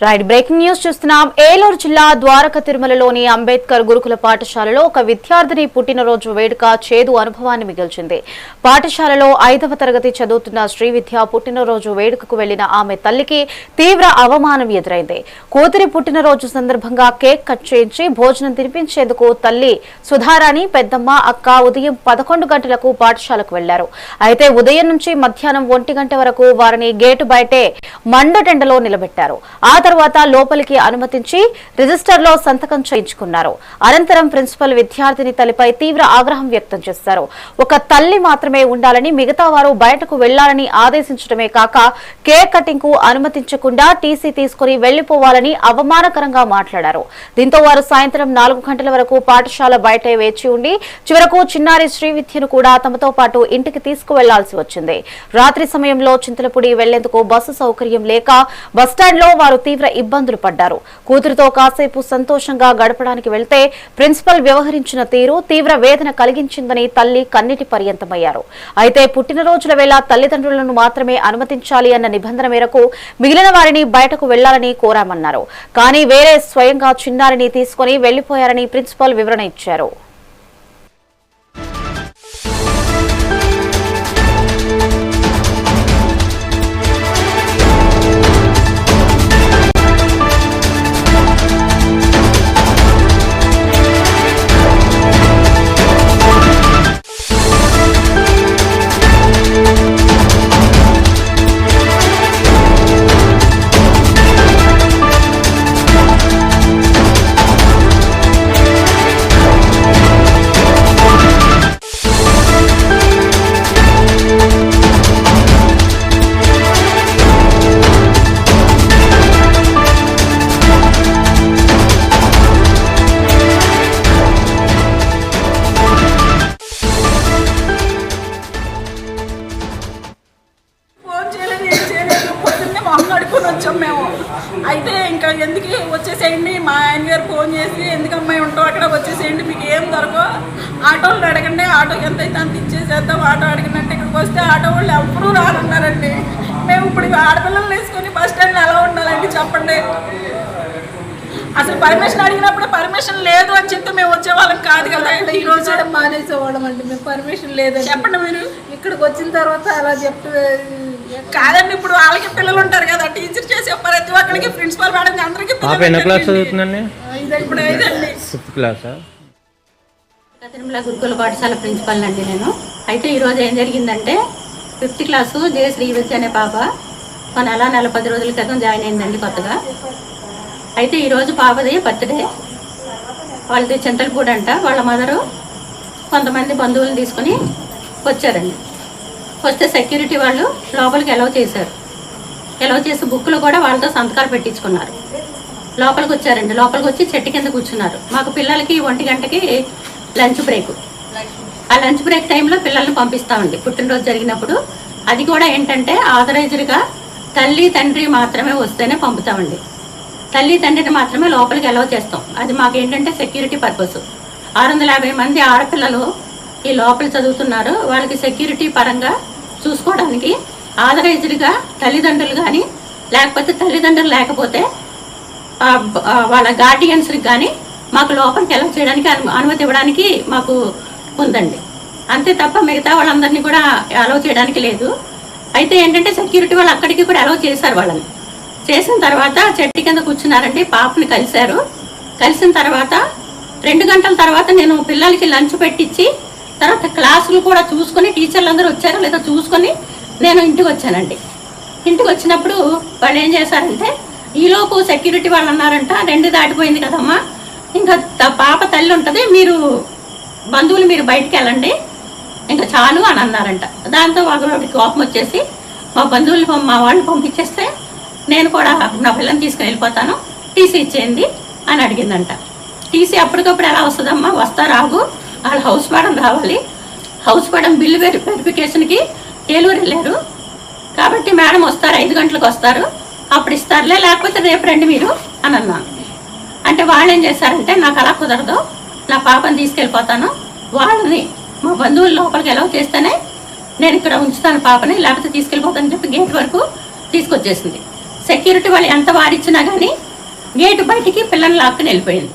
Right breaking news చూస్తున్నాం. ఏలూరు జిల్లా ద్వారక తిరుమలలోని అంబేద్కర్ గురుకుల పాఠశాలలో ఒక విద్యార్థిని పుట్టినరోజు వేడుక చేదు అనుభవాన్ని మిగిల్చింది. పాఠశాలలో 5వ తరగతి చదువుతున్న శ్రీవిద్య పుట్టినరోజు వేడుకకు వెళ్లిన ఆమె తల్లికి తీవ్ర అవమానం ఎదురైంది. కూతురి పుట్టినరోజు సందర్భంగా కేక్ కట్ చేయించి భోజనం తినిపించేందుకు తల్లి సుధారాణి, పెద్దమ్మ, అక్క ఉదయం 11 గంటలకు పాఠశాలకు వెళ్లారు. అయితే ఉదయం నుంచి మధ్యాహ్నం 1 గంట వరకు వారిని గేటు బయటే మండటెండలో నిలబెట్టారు. ఆ తర్వాత లోపలికి అనుమతించి రిజిస్టర్లో సంతకం చేయించుకున్నారు. అనంతరం ప్రిన్సిపల్ విద్యార్థిని తల్లిపై తీవ్ర ఆగ్రహం వ్యక్తం చేశారు. ఒక తల్లి మాత్రమే ఉండాలని, మిగతా వారు బయటకు వెళ్లాలని ఆదేశించడమే కాక కేక్ కటింగ్ కు అనుమతించకుండా టీసీ తీసుకుని వెళ్లిపోవాలని అవమానకరంగా మాట్లాడారు. దీంతో వారు సాయంత్రం 4 గంటల వరకు పాఠశాల బయటే వేచి ఉండి చివరకు చిన్నారి శ్రీవిద్యను కూడా తమతో పాటు ఇంటికి తీసుకువెళ్లాల్సి వచ్చింది. రాత్రి సమయంలో చింతలపూడి వెళ్లేందుకు బస్సు సౌకర్యం లేక బస్టాండ్లో వారు తీవ్ర ఇబ్బందులు పడ్డారు. కూతురుతో కాసేపు సంతోషంగా గడపడానికి వెళ్తే ప్రిన్సిపల్ వ్యవహరించిన తీరు తీవ్ర వేదన కలిగించిందని తల్లి కన్నీటి పర్యంతమయ్యారు. అయితే పుట్టినరోజుల వేళ తల్లిదండ్రులను మాత్రమే అనుమతించాలి అన్న నిబంధన మేరకు మిగిలిన వారిని బయటకు వెళ్లాలని కోరామన్నారు. కానీ వేరే స్వయంగా చిన్నారిని తీసుకుని వెళ్లిపోయారని ప్రిన్సిపల్ వివరణ ఇచ్చారు. మేము అయితే ఇంకా ఎందుకు వచ్చేసేయండి, మా ఆయన గారు ఫోన్ చేసి ఎందుకు అమ్మాయి ఉంటావు అక్కడ వచ్చేసేయండి, మీకు ఏం దొరకో ఆటోలు అడగండి, ఆటోకి ఎంత అయితే అంత ఇచ్చేసేద్దాం, ఆటో అడిగినట్టు ఇక్కడికి వస్తే ఆటో వాళ్ళు ఎవరూ రానున్నారండి. మేము ఇప్పుడు ఆడపిల్లలు వేసుకొని బస్ స్టాండ్లో ఎలా ఉండాలండి చెప్పండి. అసలు పర్మిషన్ అడిగినప్పుడు పర్మిషన్ లేదు అని చెప్తే మేము వచ్చేవాళ్ళం కాదు కదా. ఈ రోజు మానేసేవాళ్ళం అండి, మేము పర్మిషన్ లేదండి. చెప్పండి, మీరు ఇక్కడికి వచ్చిన తర్వాత అలా చెప్తే కాదండి. ఇప్పుడు వాళ్ళకి పిల్లలు ఉంటారు కదా, టీచర్ చేసే ప్రతి ఒక్కరికి ప్రిన్సిపల్ మేడం అందరికీ తిరుమల గురుకుల పాఠశాల ప్రిన్సిపల్ అండి నేను. అయితే ఈరోజు ఏం జరిగిందంటే 5th క్లాసు జే శ్రీవిద్య అనే పాప మన నెల 10 రోజుల క్రితం జాయిన్ అయిందండి కొత్తగా. అయితే ఈరోజు పాపది బర్త్డే, వాళ్ళది చింతలపూడి అంట. వాళ్ళ మదరు కొంతమంది బంధువులను తీసుకుని వచ్చారండి. వస్తే సెక్యూరిటీ వాళ్ళు లోపలికి ఎలవ్ చేశారు. ఎలవ్ చేసి బుక్లు కూడా వాళ్ళతో సంతకాలు పెట్టించుకున్నారు. లోపలికి వచ్చారండి. లోపలికి వచ్చి చెట్టు కింద కూర్చున్నారు. మాకు పిల్లలకి 1 గంటకి లంచ్ బ్రేక్. ఆ లంచ్ బ్రేక్ టైంలో పిల్లల్ని పంపిస్తామండి పుట్టినరోజు జరిగినప్పుడు. అది కూడా ఏంటంటే ఆథరైజ్డ్గా తల్లి తండ్రి మాత్రమే వస్తేనే పంపుతామండి. తల్లి తండ్రిని మాత్రమే లోపలికి ఎలవ్ చేస్తాం. అది మాకు ఏంటంటే సెక్యూరిటీ పర్పస్. 650 మంది ఆడపిల్లలు ఈ లోపల చదువుతున్నారు. వాళ్ళకి సెక్యూరిటీ పరంగా చూసుకోవడానికి ఆథరైజ్డ్గా తల్లిదండ్రులు కానీ, లేకపోతే తల్లిదండ్రులు లేకపోతే వాళ్ళ గార్డియన్స్కి కానీ మాకు లోపలికి ఎలవ్ చేయడానికి అనుమతి ఇవ్వడానికి మాకు ఉందండి. అంతే తప్ప మిగతా వాళ్ళందరినీ కూడా అలవ్ చేయడానికి లేదు. అయితే ఏంటంటే సెక్యూరిటీ వాళ్ళు అక్కడికి కూడా అలవ్ చేశారు. వాళ్ళని చేసిన తర్వాత చెట్టు కింద కూర్చున్నారండి. పాపని కలిశారు. కలిసిన తర్వాత 2 గంటల తర్వాత నేను పిల్లలకి లంచ్ పెట్టించి తర్వాత క్లాసులు కూడా చూసుకొని, టీచర్లు అందరూ వచ్చారో లేదో చూసుకొని నేను ఇంటికి వచ్చానండి. ఇంటికి వచ్చినప్పుడు వాళ్ళు ఏం చేశారంటే ఈలోపు సెక్యూరిటీ వాళ్ళు అన్నారంట, 2 దాటిపోయింది కదమ్మా, ఇంకా పాప తల్లి ఉంటుంది, మీరు బంధువులు మీరు బయటికి వెళ్ళండి, ఇంకా చాలు అని అన్నారంట. దాంతో వాళ్ళకి కోపం వచ్చేసి మా బంధువులు మా వాళ్ళు పంపించేస్తే నేను కూడా నా పిల్లని తీసుకుని వెళ్ళిపోతాను, టీసీ ఇచ్చేయండి అని అడిగిందంట. టీసీ అప్పటికప్పుడు ఎలా వస్తుందమ్మా, వస్తా రాగు, వాళ్ళ హౌస్ మేడం రావాలి, హౌస్ మేడం బిల్లు వెరిఫికేషన్కి ఏలూరు వెళ్ళారు కాబట్టి మేడం వస్తారు, 5 గంటలకు వస్తారు, అప్పుడు ఇస్తారులే, లేకపోతే రేపు రండి మీరు అని అన్నాను. అంటే వాళ్ళు ఏం చేశారంటే నాకు అలా కుదరదు, నా పాపని తీసుకెళ్ళిపోతాను, వాళ్ళని మా బంధువుల లోపలికి ఎలా చేస్తేనే నేను ఇక్కడ ఉంచుతాను పాపని, లేకపోతే తీసుకెళ్ళిపోతానని చెప్పి గేట్ వరకు తీసుకొచ్చేసింది. సెక్యూరిటీ వాళ్ళు ఎంత వారిచ్చినా కానీ గేటు బయటికి పిల్లల్ని లాక్కుని వెళ్ళిపోయింది.